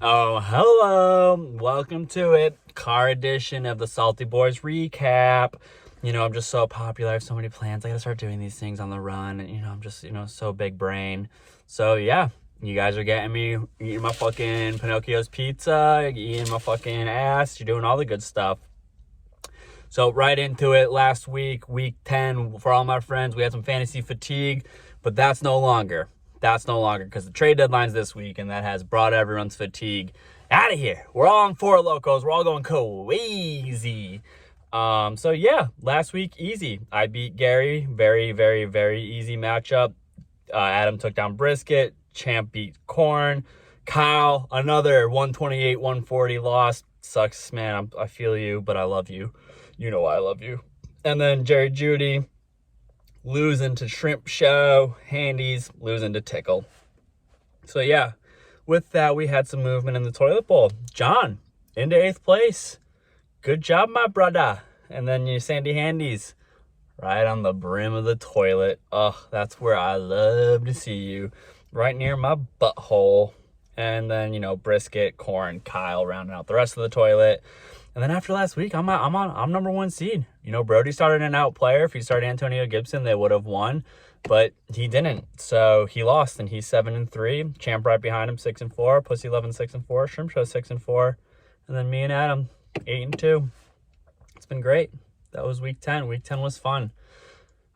Oh, hello. Welcome to it. Car edition of the Salty Boys recap. I'm just so popular. I have so many plans. I gotta start doing these things on the run. And, I'm just, so big brain. So, yeah, you guys are getting me eating my fucking Pinocchio's pizza, eating my fucking ass. You're doing all the good stuff. So, right into it. Last week, week 10, for all my friends, we had some fantasy fatigue, but that's no longer. That's no longer because the trade deadline's this week, and that has brought everyone's fatigue out of here. We're all on Four Locos. We're all going crazy. So yeah, last week, easy. I beat Gary. Very, very, very easy matchup. Adam took down Brisket. Champ beat Corn. Kyle, another 128-140 loss. Sucks, man. I feel you, but I love you. You know I love you. And then Jerry Judy losing to Shrimp Show, Handies losing to Tickle. So yeah, with that, we had some movement in the toilet bowl. John, into 8th place. Good job, my brother. And then your Sandy Handies, right on the brim of the toilet. Oh, that's where I love to see you. Right near my butthole. And then, Brisket, Corn, Kyle rounding out the rest of the toilet. And then after last week, I'm number 1 seed. Brody started an out player. If he started Antonio Gibson, they would have won, but he didn't. So he lost, and he's 7-3. Champ right behind him, 6-4. Pussy 11, 6-4. Shrimp Show 6-4, and then me and Adam 8-2. It's been great. That was week 10. Week 10 was fun.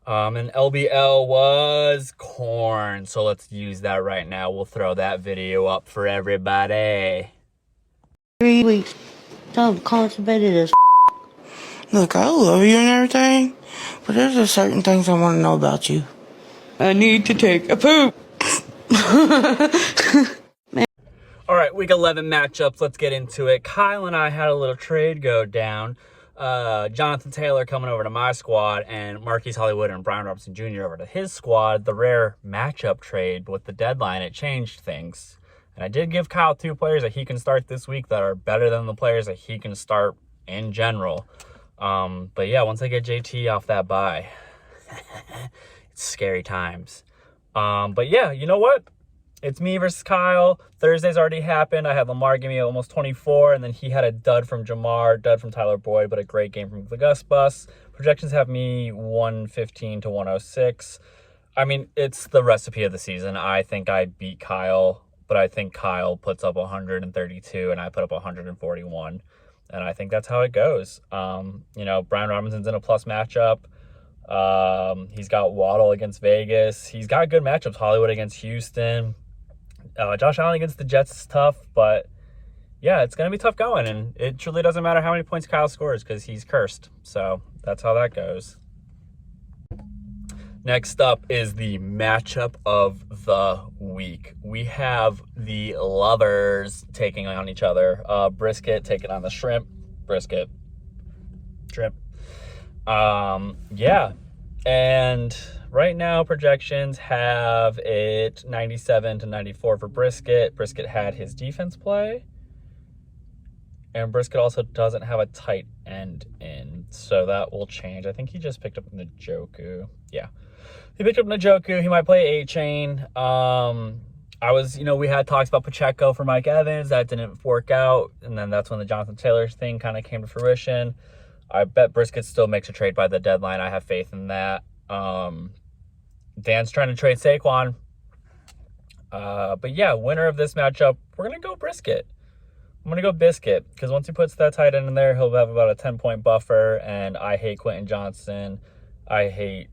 And LBL was Corn. So let's use that right now. We'll throw that video up for everybody. 3 weeks. So constipated as Look, I love you and everything, but there's just certain things I want to know about you. I need to take a poop. All right, week 11 matchups. Let's get into it. Kyle and I had a little trade go down. Jonathan Taylor coming over to my squad, and Marquise Hollywood and Brian Robinson Jr. over to his squad. The rare matchup trade with the deadline, it changed things. And I did give Kyle 2 players that he can start this week that are better than the players that he can start in general. But yeah, once I get JT off that bye, it's scary times. But yeah, you know what? It's me versus Kyle. Thursday's already happened. I had Lamar give me almost 24, and then he had a dud from Jamar, dud from Tyler Boyd, but a great game from the Gus Bus. Projections have me 115-106. I mean, it's the recipe of the season. I think I beat Kyle, but I think Kyle puts up 132 and I put up 141. And I think that's how it goes. Brian Robinson's in a plus matchup. He's got Waddle against Vegas. He's got good matchups. Hollywood against Houston. Josh Allen against the Jets is tough, but yeah, it's going to be tough going. And it truly doesn't matter how many points Kyle scores because he's cursed. So that's how that goes. Next up is the matchup of the week. We have the lovers taking on each other. Brisket taking on the Shrimp. Brisket. Shrimp. Yeah. And right now projections have it 97-94 for Brisket. Brisket had his defense play. And Brisket also doesn't have a tight end in. So that will change. I think he just picked up Njoku. Yeah. He picked up Njoku. He might play A-Chain. We had talks about Pacheco for Mike Evans. That didn't work out. And then that's when the Jonathan Taylor thing kind of came to fruition. I bet Brisket still makes a trade by the deadline. I have faith in that. Dan's trying to trade Saquon. But yeah, winner of this matchup, we're going to go Brisket. I'm going to go Biscuit because once he puts that tight end in there, he'll have about a 10-point buffer. And I hate Quentin Johnson. I hate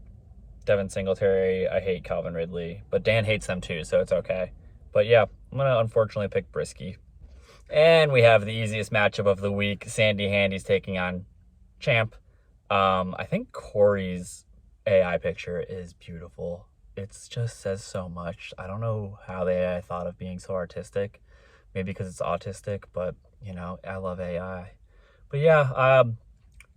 Devin Singletary. I hate Calvin Ridley. But Dan hates them too, so it's okay. But yeah, I'm going to unfortunately pick Brisky. And we have the easiest matchup of the week. Sandy Handy's taking on Champ. I think Corey's AI picture is beautiful. It just says so much. I don't know how the AI thought of being so artistic. Maybe because it's autistic, but, I love AI. But yeah,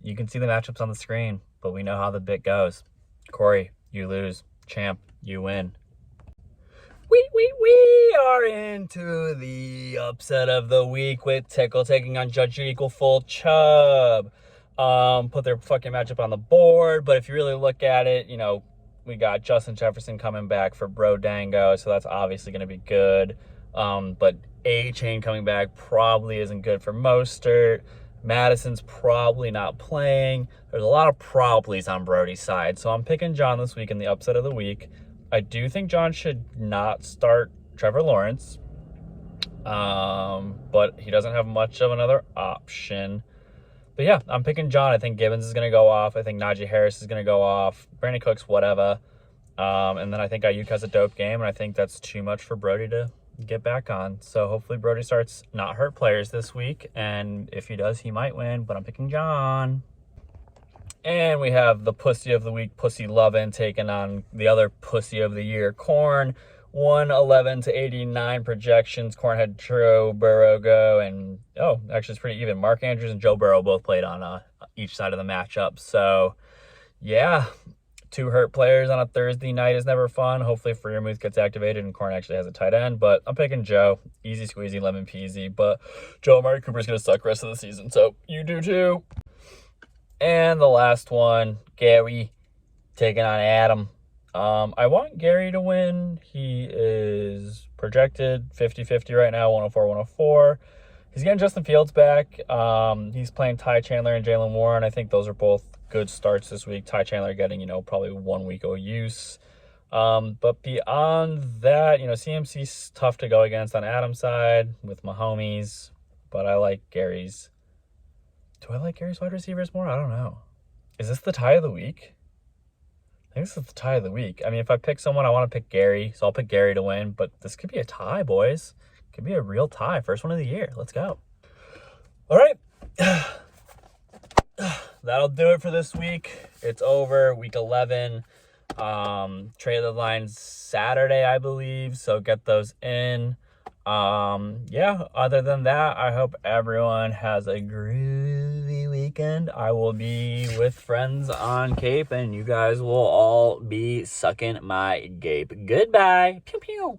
you can see the matchups on the screen, but we know how the bit goes. Corey, you lose. Champ, you win. We are into the upset of the week with Tickle taking on Judge Equal Full Chub. Put their fucking matchup on the board, but if you really look at it, we got Justin Jefferson coming back for Bro Dango, so that's obviously going to be good. But A-Chain coming back probably isn't good for Mostert. Madison's probably not playing. There's a lot of probablys on Brody's side. So I'm picking John this week in the upset of the week. I do think John should not start Trevor Lawrence. But he doesn't have much of another option. But yeah, I'm picking John. I think Gibbons is going to go off. I think Najee Harris is going to go off. Brandon Cooks, whatever. And then I think Ayuk has a dope game, and I think that's too much for Brody to get back on. So hopefully Brody starts not hurt players this week, and if he does, he might win, but I'm picking John. And we have the pussy of the week, Pussy Lovin', taking on the other pussy of the year, Corn. 111-89 projections. Corn had Joe Burrow go, and actually it's pretty even. Mark Andrews and Joe Burrow both played on each side of the matchup. So yeah, 2 hurt players on a Thursday night is never fun. Hopefully Freiermuth gets activated and Corn actually has a tight end, but I'm picking Joe. Easy squeezy, lemon peasy, but Joe Amari Cooper's going to suck rest of the season, so you do too. And the last one, Gary taking on Adam. I want Gary to win. He is projected 50-50 right now, 104-104. He's getting Justin Fields back. He's playing Ty Chandler and Jalen Warren. I think those are both good starts this week. Ty Chandler getting, probably 1 week of use. But beyond that, CMC's tough to go against on Adam's side with Mahomes, but I like Gary's. Do I like Gary's wide receivers more? I don't know. Is this the tie of the week? I think this is the tie of the week. I mean, if I pick someone, I want to pick Gary, so I'll pick Gary to win, but this could be a tie, boys. Could be a real tie. First one of the year. Let's go. All right. That'll do it for this week. It's over. Week 11. Trade deadline's Saturday, I believe, so get those in. Other than that, I hope everyone has a groovy weekend. I will be with friends on Cape, and you guys will all be sucking my gape. Goodbye. Pew pew.